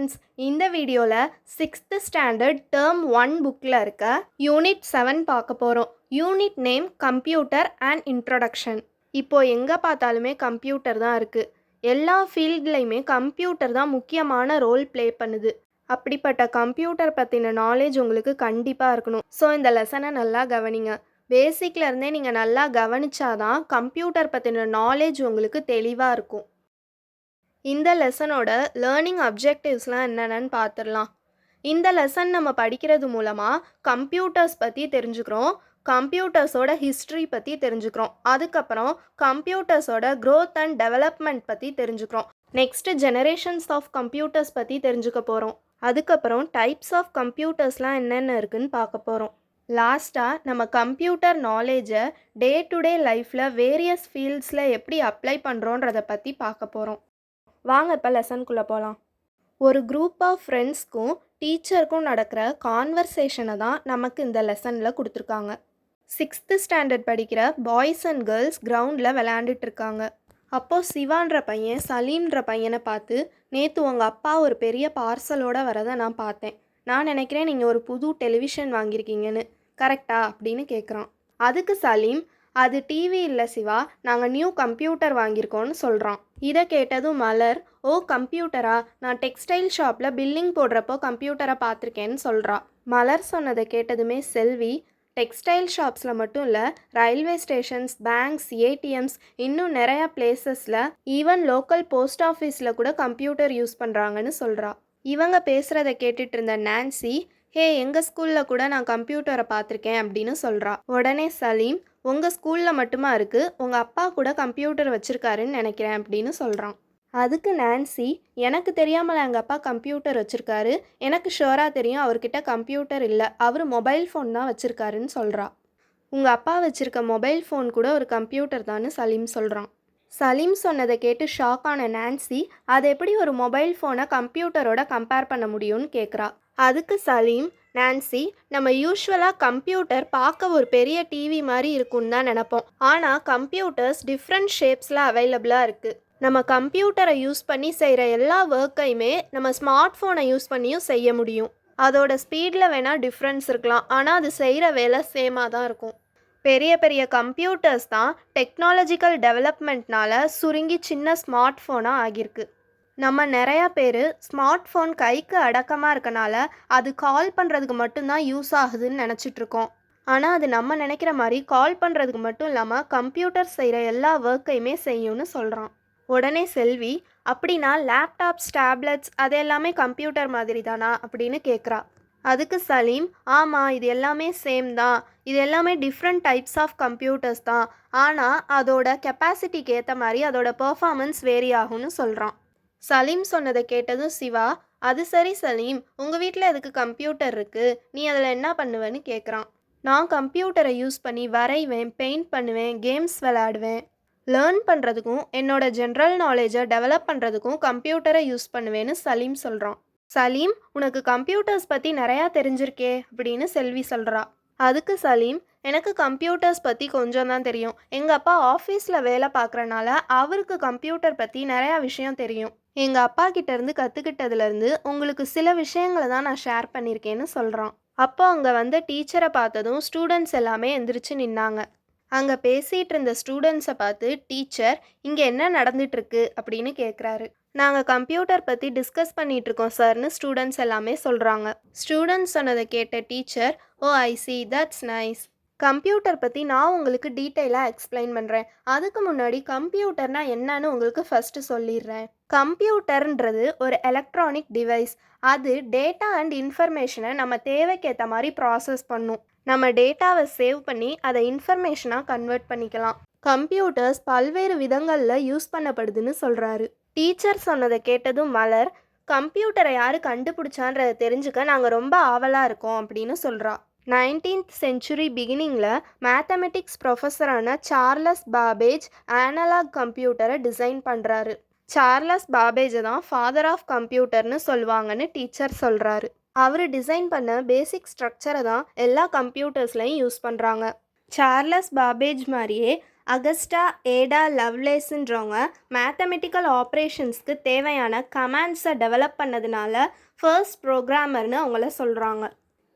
Friends, இந்த வீடியோவில் 6th standard term 1 புக்கில் இருக்க யூனிட் 7 பார்க்க போகிறோம். Unit name computer and introduction. இப்போது எங்கே பார்த்தாலுமே கம்ப்யூட்டர் தான் இருக்குது. எல்லா ஃபீல்ட்லேயுமே கம்ப்யூட்டர் தான் முக்கியமான ரோல் ப்ளே பண்ணுது. அப்படிப்பட்ட கம்ப்யூட்டர் பற்றின நாலேஜ் உங்களுக்கு கண்டிப்பாக இருக்கணும். ஸோ இந்த லெசனை நல்லா கவனிங்க. பேசிக்லேருந்தே நீங்கள் நல்லா கவனிச்சாதான் கம்ப்யூட்டர் பற்றின நாலேஜ் உங்களுக்கு தெளிவாக இருக்கும். இந்த லெசனோட லேர்னிங் அப்ஜெக்டிவ்ஸ்லாம் என்னென்னு பார்த்துடலாம். இந்த லெசன் நம்ம படிக்கிறது மூலமாக கம்ப்யூட்டர்ஸ் பற்றி தெரிஞ்சுக்கிறோம், கம்ப்யூட்டர்ஸோட ஹிஸ்ட்ரி பற்றி தெரிஞ்சுக்கிறோம், அதுக்கப்புறம் கம்ப்யூட்டர்ஸோட க்ரோத் அண்ட் டெவலப்மெண்ட் பற்றி தெரிஞ்சுக்கிறோம், நெக்ஸ்ட்டு ஜெனரேஷன்ஸ் ஆஃப் கம்ப்யூட்டர்ஸ் பற்றி தெரிஞ்சுக்க போகிறோம், அதுக்கப்புறம் டைப்ஸ் ஆஃப் கம்ப்யூட்டர்ஸ்லாம் என்னென்ன இருக்குன்னு பார்க்க போகிறோம். லாஸ்ட்டாக நம்ம கம்ப்யூட்டர் நாலேஜை டே டு டே லைஃப்பில் வேரியஸ் ஃபீல்ட்ஸில் எப்படி அப்ளை பண்ணுறோன்றதை பற்றி பார்க்க போகிறோம். வாங்க இப்போ லெசனுக்குள்ளே போகலாம். ஒரு குரூப் ஆஃப் ஃப்ரெண்ட்ஸ்க்கும் டீச்சருக்கும் நடக்கிற கான்வர்சேஷனை தான் நமக்கு இந்த லெசனில் கொடுத்துருக்காங்க. 6th ஸ்டாண்டர்ட் படிக்கிற பாய்ஸ் அண்ட் கேர்ள்ஸ் கிரவுண்டில் விளையாண்டுட்டு இருக்காங்க. அப்போது சிவான்ற பையன் சலீம்ன்ற பையனை பார்த்து, நேற்று உங்கள் அப்பா ஒரு பெரிய பார்சலோடு வரதை நான் பார்த்தேன். நான் நினைக்கிறேன் நீங்கள் ஒரு புது டெலிவிஷன் வாங்கியிருக்கீங்கன்னு, கரெக்டா அப்படின்னு கேட்குறான். அதுக்கு சலீம், அது டிவி இல்லை சிவா, நாங்கள் நியூ கம்ப்யூட்டர் வாங்கியிருக்கோன்னு சொல்கிறான். இதை கேட்டதும் மலர், ஓ கம்ப்யூட்டரா, நான் டெக்ஸ்டைல் ஷாப்பில் பில்லிங் போடுறப்போ கம்ப்யூட்டரை பார்த்துருக்கேன்னு சொல்கிறா. மலர் சொன்னதை கேட்டதுமே செல்வி, டெக்ஸ்டைல் ஷாப்ஸில் மட்டும் இல்லை, ரயில்வே ஸ்டேஷன்ஸ், பேங்க்ஸ், ஏடிஎம்ஸ், இன்னும் நிறையா பிளேசஸில், ஈவன் லோக்கல் போஸ்ட் ஆஃபீஸில் கூட கம்ப்யூட்டர் யூஸ் பண்ணுறாங்கன்னு சொல்கிறா. இவங்க பேசுகிறத கேட்டுட்டு இருந்த நான்சி, ஹே எங்கள் ஸ்கூலில் கூட நான் கம்ப்யூட்டரை பார்த்துருக்கேன் அப்படின்னு சொல்கிறா. உடனே சலீம், உங்கள் ஸ்கூலில் மட்டுமா இருக்குது, உங்கள் அப்பா கூட கம்ப்யூட்டர் வச்சுருக்காருன்னு நினைக்கிறேன் அப்படின்னு சொல்கிறான். அதுக்கு நான்சி, எனக்கு தெரியாமல் எங்கள் அப்பா கம்ப்யூட்டர் வச்சுருக்காரு, எனக்கு ஷுவராக தெரியும் அவர்கிட்ட கம்ப்யூட்டர் இல்லை, அவர் மொபைல் ஃபோன் தான் வச்சுருக்காருன்னு சொல்கிறா. உங்கள் அப்பா வச்சுருக்க மொபைல் ஃபோன் கூட ஒரு கம்ப்யூட்டர் தான்னு சலீம் சொல்கிறான். சலீம் சொன்னதை கேட்டு ஷாக்கான நான்சி, அது எப்படி ஒரு மொபைல் ஃபோனை கம்ப்யூட்டரோட கம்பேர் பண்ண முடியும்னு கேட்குறா. அதுக்கு சலீம், நான்சி, நம்ம யூஸ்வலாக கம்ப்யூட்டர் பார்க்க ஒரு பெரிய டிவி மாதிரி இருக்குன்னு தான் நினப்போம், ஆனால் கம்ப்யூட்டர்ஸ் டிஃப்ரெண்ட் ஷேப்ஸில் அவைலபிளாக இருக்குது. நம்ம கம்ப்யூட்டரை யூஸ் பண்ணி செய்கிற எல்லா ஒர்க்கையுமே நம்ம ஸ்மார்ட் ஃபோனை யூஸ் பண்ணியும் செய்ய முடியும். அதோட ஸ்பீடில் வேணால் டிஃப்ரென்ஸ் இருக்கலாம், ஆனால் அது செய்கிற வேலை சேமாக தான் இருக்கும். பெரிய பெரிய கம்ப்யூட்டர்ஸ் தான் டெக்னாலஜிக்கல் டெவலப்மெண்ட்னால சுருங்கி சின்ன ஸ்மார்ட் ஃபோனாக ஆகியிருக்கு. நம்ம நிறையா பேர் ஸ்மார்ட் ஃபோன் கைக்கு அடக்கமாக இருக்கனால அது கால் பண்ணுறதுக்கு மட்டும்தான் யூஸ் ஆகுதுன்னு நினச்சிட்ருக்கோம். ஆனால் அது நம்ம நினைக்கிற மாதிரி கால் பண்ணுறதுக்கு மட்டும் இல்லாமல் கம்ப்யூட்டர் செய்கிற எல்லா ஒர்க்கையுமே செய்யும்னு சொல்கிறான். உடனே செல்வி, அப்படின்னா லேப்டாப்ஸ், டேப்லெட்ஸ் அது எல்லாமே கம்ப்யூட்டர் மாதிரி தானா அப்படின்னு கேட்குறா. அதுக்கு சலீம், ஆமாம், இது எல்லாமே சேம் தான், இது எல்லாமே டிஃப்ரெண்ட் டைப்ஸ் ஆஃப் கம்ப்யூட்டர்ஸ் தான், ஆனால் அதோட கெப்பாசிட்டிக்கு ஏற்ற மாதிரி அதோட பெர்ஃபார்மன்ஸ் வேரி ஆகும்னு சொல்கிறான். சலீம் சொன்னதை கேட்டதும் சிவா, அது சரி சலீம், உங்கள் வீட்டில் எதுக்கு கம்ப்யூட்டர் இருக்குது, நீ அதில் என்ன பண்ணுவேன்னு கேட்குறான். நான் கம்ப்யூட்டரை யூஸ் பண்ணி வரைவேன், பெயிண்ட் பண்ணுவேன், கேம்ஸ் விளையாடுவேன், லேர்ன் பண்ணுறதுக்கும் என்னோட ஜென்ரல் நாலேஜை டெவலப் பண்ணுறதுக்கும் கம்ப்யூட்டரை யூஸ் பண்ணுவேன்னு சலீம் சொல்கிறான். சலீம், உனக்கு கம்ப்யூட்டர்ஸ் பற்றி நிறையா தெரிஞ்சிருக்கே அப்படின்னு செல்வி சொல்கிறா. அதுக்கு சலீம், எனக்கு கம்ப்யூட்டர்ஸ் பற்றி கொஞ்சம் தான் தெரியும், எங்கள் அப்பா ஆஃபீஸில் வேலை பார்க்குறனால அவருக்கு கம்ப்யூட்டர் பற்றி நிறையா விஷயம் தெரியும், எங்கள் அப்பா கிட்டேருந்து கற்றுக்கிட்டதுலேருந்து உங்களுக்கு சில விஷயங்களை தான் நான் ஷேர் பண்ணியிருக்கேன்னு சொல்கிறான். அப்போ அங்கே வந்த டீச்சரை பார்த்ததும் ஸ்டூடெண்ட்ஸ் எல்லாமே எந்திரிச்சு நின்னாங்க. அங்கே பேசிகிட்டு இருந்த ஸ்டூடெண்ட்ஸை பார்த்து டீச்சர், இங்கே என்ன நடந்துகிட்ருக்கு அப்படின்னு கேட்குறாரு. நாங்கள் கம்ப்யூட்டர் பற்றி டிஸ்கஸ் பண்ணிகிட்ருக்கோம் சார்னு ஸ்டூடெண்ட்ஸ் எல்லாமே சொல்கிறாங்க. ஸ்டூடெண்ட்ஸ் சொன்னதை கேட்ட teacher, oh I see, that's nice. Computer பற்றி நான் உங்களுக்கு டீட்டெயிலாக எக்ஸ்பிளைன் பண்ணுறேன். அதுக்கு முன்னாடி கம்ப்யூட்டர்னால் என்னன்னு உங்களுக்கு ஃபஸ்ட்டு சொல்லிடுறேன். கம்ப்யூட்டர்ன்றது ஒரு எலக்ட்ரானிக் டிவைஸ். அது டேட்டா அண்ட் இன்ஃபர்மேஷனை நம்ம தேவைக்கேற்ற மாதிரி ப்ராசஸ் பண்ணும். நம்ம டேட்டாவை சேவ் பண்ணி அதை இன்ஃபர்மேஷனாக கன்வெர்ட் பண்ணிக்கலாம். கம்ப்யூட்டர்ஸ் பல்வேறு விதங்களில் யூஸ் பண்ணப்படுதுன்னு சொல்கிறாரு. டீச்சர் சொன்னதை கேட்டதும் மலர், கம்ப்யூட்டரை யார் கண்டுபிடிச்சான்றதை தெரிஞ்சுக்க நாங்கள் ரொம்ப ஆவலாக இருக்கோம் அப்படின்னு சொல்கிறா. 19th செஞ்சுரி பிகினிங்கில் மேத்தமெட்டிக்ஸ் ப்ரொஃபஸரான சார்லஸ் பாபேஜ் அனலாக் கம்ப்யூட்டரை டிசைன் பண்ணுறாரு. சார்லஸ் பாபேஜை தான் ஃபாதர் ஆஃப் கம்ப்யூட்டர்னு சொல்லுவாங்கன்னு டீச்சர் சொல்கிறாரு. அவர் டிசைன் பண்ண பேசிக் ஸ்ட்ரக்சரை தான் எல்லா கம்ப்யூட்டர்ஸ்லையும் யூஸ் பண்ணுறாங்க. சார்லஸ் பாபேஜ் மாதிரியே அகஸ்டா ஏடா லவ்லேஸ்ன்றவங்க மேத்தமெட்டிக்கல் ஆப்ரேஷன்ஸ்க்கு தேவையான கமாண்ட்ஸை டெவலப் பண்ணதுனால ஃபர்ஸ்ட் ப்ரோக்ராமர்னு அவங்கள சொல்கிறாங்க.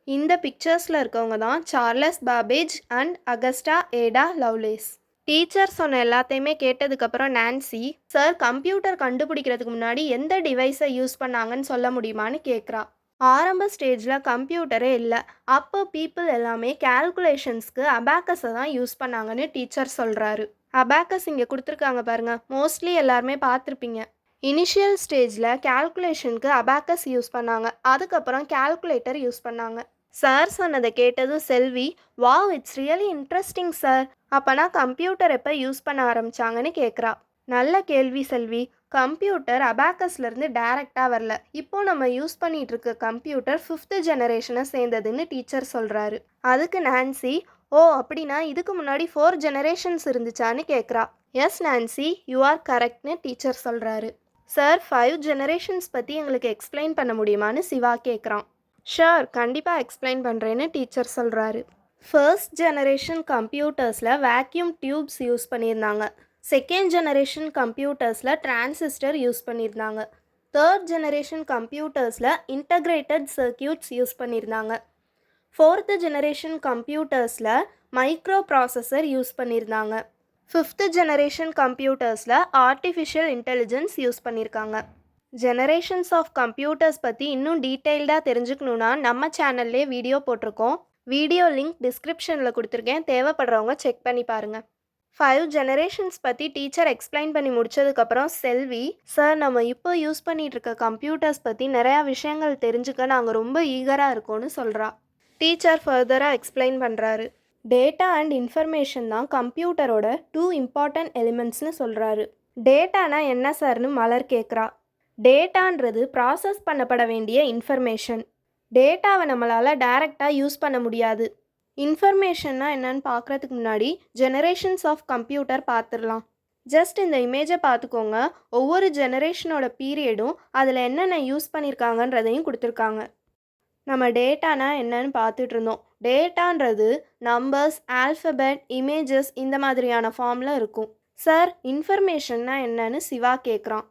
இந்த பிக்சர்ஸில் இருக்கவங்க தான் சார்லஸ் பாபேஜ் அண்ட் அகஸ்டா ஏடா லவ்லேஸ். டீச்சர் சொன்ன எல்லாத்தையுமே கேட்டதுக்கப்புறம் நான்சி, சார் கம்ப்யூட்டர் கண்டுபிடிக்கிறதுக்கு முன்னாடி எந்த டிவைஸை யூஸ் பண்ணாங்கன்னு சொல்ல முடியுமான்னு கேட்குறா. ஆரம்ப ஸ்டேஜில் கம்ப்யூட்டரே இல்லை. அப்போ பீப்புள் எல்லாமே கேல்குலேஷன்ஸ்க்கு அபாக்கஸை தான் யூஸ் பண்ணாங்கன்னு டீச்சர் சொல்கிறாரு. அபாக்கஸ் இங்கே கொடுத்துருக்காங்க பாருங்க, மோஸ்ட்லி எல்லாருமே பார்த்துருப்பீங்க. இனிஷியல் ஸ்டேஜில் கேல்குலேஷனுக்கு அபாக்கஸ் யூஸ் பண்ணாங்க, அதுக்கப்புறம் கேல்குலேட்டர் யூஸ் பண்ணாங்க. சார் சொன்னதை கேட்டது Selvi, wow it's really interesting sir. அப்போனா கம்ப்யூட்டர் எப்போ யூஸ் பண்ண ஆரம்பித்தாங்கன்னு கேட்குறா. நல்ல கேள்வி செல்வி. கம்ப்யூட்டர் அபாக்கஸ்லேருந்து டைரெக்டாக வரல. இப்போ நம்ம யூஸ் பண்ணிகிட்டு இருக்க கம்ப்யூட்டர் 5th ஜெனரேஷனை சேர்ந்ததுன்னு டீச்சர் சொல்கிறாரு. அதுக்கு நான்சி, ஓ அப்படின்னா இதுக்கு முன்னாடி 4 ஜெனரேஷன்ஸ் இருந்துச்சான்னு கேட்குறா. எஸ் நான்சி, யூ ஆர் கரெக்ட்னு டீச்சர் சொல்கிறாரு. சார் 5 ஜெனரேஷன்ஸ் பற்றி எங்களுக்கு எக்ஸ்பிளைன் பண்ண முடியுமான்னு சிவா கேட்குறான். ஷூர், கண்டிப்பாக எக்ஸ்பிளைன் பண்ணுறேன்னு டீச்சர் சொல்கிறாரு. ஃபர்ஸ்ட் ஜெனரேஷன் கம்ப்யூட்டர்ஸில் வேக்யூம் டியூப்ஸ் யூஸ் பண்ணியிருந்தாங்க. செகண்ட் ஜெனரேஷன் கம்ப்யூட்டர்ஸில் டிரான்சிஸ்டர் யூஸ் பண்ணியிருந்தாங்க. தேர்ட் ஜெனரேஷன் கம்ப்யூட்டர்ஸில் இன்டகிரேட்டட் சர்க்கியூட்ஸ் யூஸ் பண்ணியிருந்தாங்க. ஃபோர்த்து ஜெனரேஷன் கம்ப்யூட்டர்ஸில் மைக்ரோ ப்ராசஸர் யூஸ் பண்ணியிருந்தாங்க. 5th ஜெனரேஷன் கம்ப்யூட்டர்ஸில் ஆர்டிஃபிஷியல் இன்டெலிஜென்ஸ் யூஸ் பண்ணியிருக்காங்க. ஜெனரேஷன்ஸ் ஆஃப் கம்ப்யூட்டர்ஸ் பற்றி இன்னும் டீட்டெயில்டாக தெரிஞ்சுக்கணுன்னா நம்ம சேனல்லே வீடியோ போட்டிருக்கோம். வீடியோ லிங்க் டிஸ்கிரிப்ஷனில் கொடுத்துருக்கேன், தேவைப்படுறவங்க செக் பண்ணி பாருங்கள். 5 ஜெனரேஷன்ஸ் பற்றி டீச்சர் எக்ஸ்பிளைன் பண்ணி முடிச்சதுக்கப்புறம் செல்வி, சார் நம்ம இப்போ யூஸ் பண்ணிகிட்டு இருக்க கம்ப்யூட்டர்ஸ் பற்றி நிறையா விஷயங்கள் தெரிஞ்சுக்க நாங்கள் ரொம்ப ஈகராக இருக்கோன்னு சொல்கிறா. டீச்சர் ஃபர்தராக எக்ஸ்பிளைன் பண்ணுறாரு. டேட்டா அண்ட் இன்ஃபர்மேஷன் தான் கம்ப்யூட்டரோட 2 இம்பார்ட்டன்ட் எலிமெண்ட்ஸ்னு சொல்கிறாரு. டேட்டானா என்ன சார்னு மலர் கேட்குறா. டேட்டான்றது ப்ராசஸ் பண்ணப்பட வேண்டிய இன்ஃபர்மேஷன். டேட்டாவை நம்மளால் டைரெக்டாக யூஸ் பண்ண முடியாது. இன்ஃபர்மேஷன்னா என்னன்னு பார்க்குறதுக்கு முன்னாடி ஜெனரேஷன்ஸ் ஆஃப் கம்ப்யூட்டர் பார்த்துடலாம். ஜஸ்ட் இந்த இமேஜை பார்த்துக்கோங்க. ஒவ்வொரு ஜெனரேஷனோட பீரியடும் அதில் என்னென்ன யூஸ் பண்ணியிருக்காங்கன்றதையும் கொடுத்துருக்காங்க. நம்ம டேட்டானா என்னன்னு பார்த்துட்டு இருந்தோம். டேட்டான்றது நம்பர்ஸ், ஆல்ஃபபெட், இமேஜஸ் இந்த மாதிரியான ஃபார்மில் இருக்கும். சார் இன்ஃபர்மேஷன்னா என்னன்னு சிவா கேட்குறான்.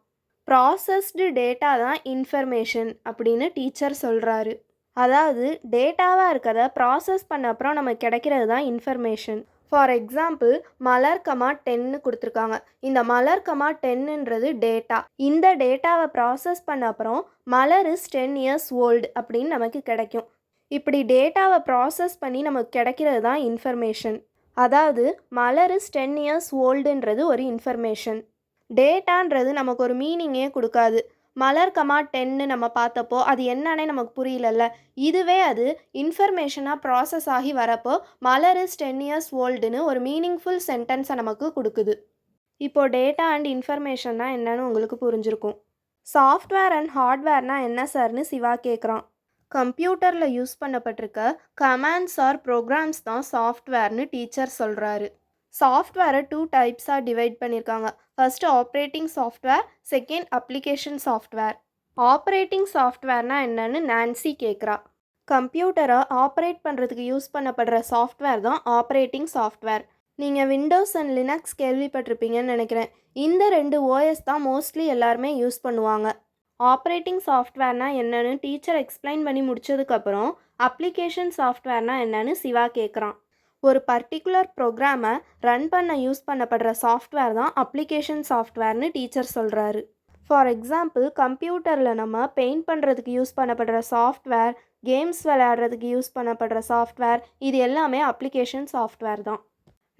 ப்ராசஸ்டு டேட்டா தான் இன்ஃபர்மேஷன் அப்படின்னு டீச்சர் சொல்கிறாரு. அதாவது டேட்டாவாக இருக்கிறத ப்ராசஸ் பண்ண அப்புறம் நமக்கு கிடைக்கிறது தான் information. For example Malar comma 10ன்னு கொடுத்துருக்காங்க. இந்த மலர் கமா 10ன்றது டேட்டா. இந்த டேட்டாவை ப்ராசஸ் பண்ண அப்புறம் மலர் இஸ் 10 years old அப்படின்னு நமக்கு கிடைக்கும். இப்படி டேட்டாவை ப்ராசஸ் பண்ணி நமக்கு கிடைக்கிறது தான் இன்ஃபர்மேஷன். அதாவது மலர் இஸ் 10 years oldன்றது ஒரு இன்ஃபர்மேஷன். டேட்டான்றது நமக்கு ஒரு மீனிங்கே கொடுக்காது. மலர் கமா 10ன்னு நம்ம பார்த்தப்போ அது என்னன்னே நமக்கு புரியலல்ல. இதுவே அது இன்ஃபர்மேஷனாக ப்ராசஸ் ஆகி வரப்போ மலர் இஸ் 10 years oldன்னு ஒரு மீனிங்ஃபுல் சென்டென்ஸை நமக்கு கொடுக்குது. இப்போது டேட்டா அண்ட் இன்ஃபர்மேஷன்னா என்னன்னு உங்களுக்கு புரிஞ்சிருக்கும். சாஃப்ட்வேர் அண்ட் ஹார்ட்வேர்னால் என்ன சார்னு சிவா கேட்குறான். கம்ப்யூட்டரில் யூஸ் பண்ணப்பட்டிருக்க கமாண்ட்ஸ் ஆர் ப்ரோக்ராம்ஸ் தான் சாஃப்ட்வேர்னு டீச்சர் சொல்கிறாரு. சாஃப்ட்வேரை 2 டைப்ஸாக டிவைட் பண்ணியிருக்காங்க. First operating software, second application software. Operating சாஃப்ட்வேர்னால் என்னன்னு நான்சி கேட்குறா. கம்ப்யூட்டரை ஆப்ரேட் பண்ணுறதுக்கு யூஸ் பண்ணப்படுற சாஃப்ட்வேர் தான் ஆப்ரேட்டிங் சாஃப்ட்வேர். நீங்கள் விண்டோஸ் அண்ட் லினக்ஸ் கேள்விப்பட்டிருப்பீங்கன்னு நினைக்கிறேன். இந்த 2 OS தான் மோஸ்ட்லி எல்லாருமே யூஸ் பண்ணுவாங்க. ஆப்ரேட்டிங் சாஃப்ட்வேர்னால் என்னன்னு டீச்சர் எக்ஸ்பிளைன் பண்ணி முடிச்சதுக்கப்புறம் அப்ளிகேஷன் சாஃப்ட்வேர்னால் என்னன்னு சிவா கேட்குறான். ஒரு பர்டிகுலர் ப்ரோக்ராமை ரன் பண்ண யூஸ் பண்ணப்படுற சாஃப்ட்வேர் தான் அப்ளிகேஷன் சாஃப்ட்வேர்னு டீச்சர் சொல்கிறாரு. ஃபார் எக்ஸாம்பிள் கம்ப்யூட்டரில் நம்ம பெயிண்ட் பண்ணுறதுக்கு யூஸ் பண்ணப்படுற சாஃப்ட்வேர், கேம்ஸ் விளையாடுறதுக்கு யூஸ் பண்ணப்படுற சாஃப்ட்வேர், இது எல்லாமே அப்ளிகேஷன் சாஃப்ட்வேர் தான்.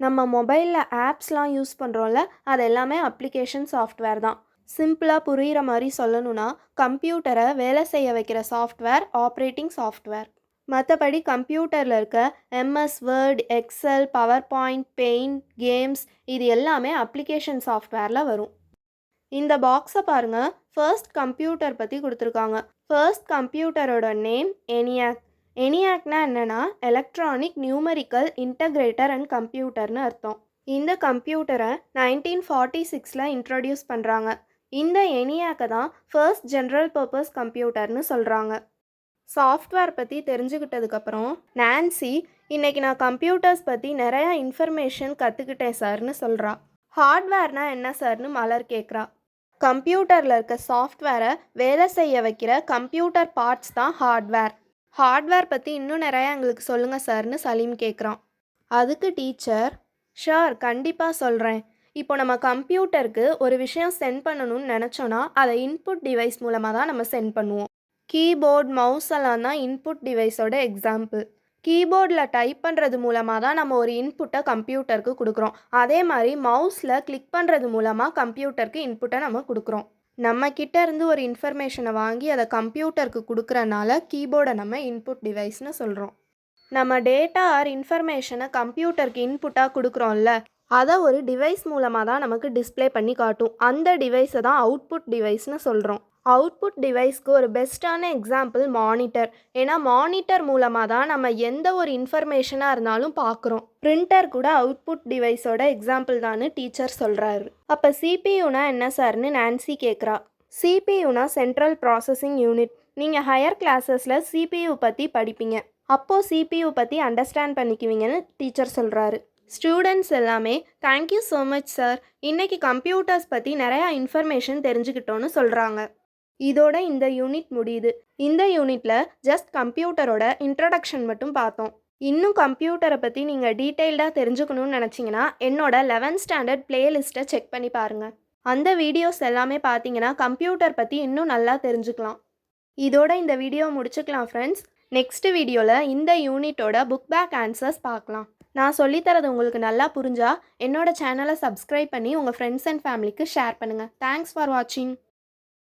நம்ம மொபைலில் ஆப்ஸ்லாம் யூஸ் பண்ணுறோம்ல, அது எல்லாமே அப்ளிகேஷன் சாஃப்ட்வேர் தான். சிம்பிளாக புரிகிற மாதிரி சொல்லணும்னா கம்ப்யூட்டரை வேலை செய்ய வைக்கிற சாஃப்ட்வேர் ஆப்ரேட்டிங் சாஃப்ட்வேர். மற்றபடி கம்ப்யூட்டரில் இருக்க MS Word, Excel, PowerPoint, paint, games இது எல்லாமே அப்ளிகேஷன் சாஃப்ட்வேரில் வரும். இந்த பாக்ஸை பாருங்கள். ஃபர்ஸ்ட் கம்ப்யூட்டர் பற்றி கொடுத்துருக்காங்க. ஃபர்ஸ்ட் கம்ப்யூட்டரோட நேம் ENIAC. ENIACனா என்னென்னா எலக்ட்ரானிக் நியூமரிக்கல் இன்டகிரேட்டர் அண்ட் கம்ப்யூட்டர்னு அர்த்தம். இந்த கம்ப்யூட்டரை 1946ல் இன்ட்ரடியூஸ் பண்ணுறாங்க. இந்த ENIACை தான் ஃபர்ஸ்ட் ஜென்ரல் பர்பஸ் கம்ப்யூட்டர்னு சொல்கிறாங்க. சாஃப்ட்வேர் பற்றி தெரிஞ்சுக்கிட்டதுக்கப்புறம் நான்சி இன்னைக்கு நான் கம்ப்யூட்டர்ஸ் பற்றி நிறையா இன்ஃபர்மேஷன் கற்றுக்கிட்டேன் சார்னு சொல்கிறா. ஹார்ட்வேர்னா என்ன சார்னு மலர் கேட்குறா. கம்ப்யூட்டரில் இருக்க சாஃப்ட்வேரை வேலை செய்ய வைக்கிற கம்ப்யூட்டர் பார்ட்ஸ் தான் ஹார்ட்வேர். ஹார்ட்வேர் பற்றி இன்னும் நிறையா எங்களுக்கு சொல்லுங்கள் சார்னு சலீம் கேட்குறான். அதுக்கு டீச்சர், ஷூர் கண்டிப்பாக சொல்கிறேன். இப்போ நம்ம கம்ப்யூட்டருக்கு ஒரு விஷயம் சென்ட் பண்ணணும்னு நினச்சோன்னா அதை இன்புட் டிவைஸ் மூலமாக தான் நம்ம சென்ட் பண்ணுவோம். கீபோர்ட், மவுஸ் எல்லாம் தான் இன்புட் டிவைஸோட எக்ஸாம்பிள். கீபோர்டில் டைப் பண்ணுறது மூலமாக தான் நம்ம ஒரு இன்புட்டை கம்ப்யூட்டருக்கு கொடுக்குறோம். அதே மாதிரி மவுஸில் கிளிக் பண்ணுறது மூலமாக கம்ப்யூட்டருக்கு இன்புட்டை நம்ம கொடுக்குறோம். நம்ம கிட்ட இருந்து ஒரு இன்ஃபர்மேஷனை வாங்கி அதை கம்ப்யூட்டருக்கு கொடுக்குறனால கீபோர்டை நம்ம இன்புட் டிவைஸ்னு சொல்கிறோம். நம்ம டேட்டா ஆர் இன்ஃபர்மேஷனை கம்ப்யூட்டருக்கு இன்புட்டாக கொடுக்குறோம்ல, அதை ஒரு டிவைஸ் மூலமாக தான் நமக்கு டிஸ்ப்ளே பண்ணி காட்டும். அந்த டிவைஸை தான் அவுட்புட் டிவைஸ்னு சொல்கிறோம். அவுட்புட் டிவைஸ்க்கு ஒரு பெஸ்ட்டான எக்ஸாம்பிள் மானிட்டர். ஏன்னா மானிட்டர் மூலமாக தான் நம்ம எந்த ஒரு இன்ஃபர்மேஷனாக இருந்தாலும் பார்க்குறோம். பிரிண்டர் கூட அவுட்புட் டிவைஸோட எக்ஸாம்பிள் தான்னு டீச்சர் சொல்கிறாரு. அப்போ சிபியூனா என்ன சார்னு நான்சி கேட்குறா. சிபியூனா சென்ட்ரல் ப்ராசஸிங் யூனிட். நீங்கள் ஹையர் கிளாஸஸில் சிபியூ பற்றி படிப்பீங்க. அப்போது சிபியூ பற்றி அண்டர்ஸ்டாண்ட் பண்ணிக்குவீங்கன்னு டீச்சர் சொல்கிறாரு. ஸ்டூடெண்ட்ஸ் எல்லாமே தேங்க்யூ ஸோ மச் சார், இன்றைக்கி கம்ப்யூட்டர்ஸ் பற்றி நிறையா இன்ஃபர்மேஷன் தெரிஞ்சுக்கிட்டோன்னு சொல்கிறாங்க. இதோட இந்த யூனிட் முடியுது. இந்த யூனிட்டில் ஜஸ்ட் கம்ப்யூட்டரோட இன்ட்ரடக்ஷன் மட்டும் பார்த்தோம். இன்னும் கம்ப்யூட்டரை பற்றி நீங்கள் டீட்டெயில்டாக தெரிஞ்சுக்கணும்னு நினச்சிங்கன்னா என்னோட 11th ஸ்டாண்டர்ட் பிளேலிஸ்ட்டை செக் பண்ணி பாருங்கள். அந்த வீடியோஸ் எல்லாமே பார்த்தீங்கன்னா கம்ப்யூட்டர் பற்றி இன்னும் நல்லா தெரிஞ்சுக்கலாம். இதோட இந்த வீடியோ முடிச்சுக்கலாம் ஃப்ரெண்ட்ஸ். நெக்ஸ்ட் வீடியோவில் இந்த யூனிட்டோட புக் பேக் ஆன்சர்ஸ் பார்க்கலாம். நான் சொல்லித்தரது உங்களுக்கு நல்லா புரிஞ்சா என்னோட சேனலை சப்ஸ்கிரைப் பண்ணி உங்கள் ஃப்ரெண்ட்ஸ் அண்ட் ஃபேமிலிக்கு ஷேர் பண்ணுங்கள். தேங்க்ஸ் ஃபார் வாட்சிங்.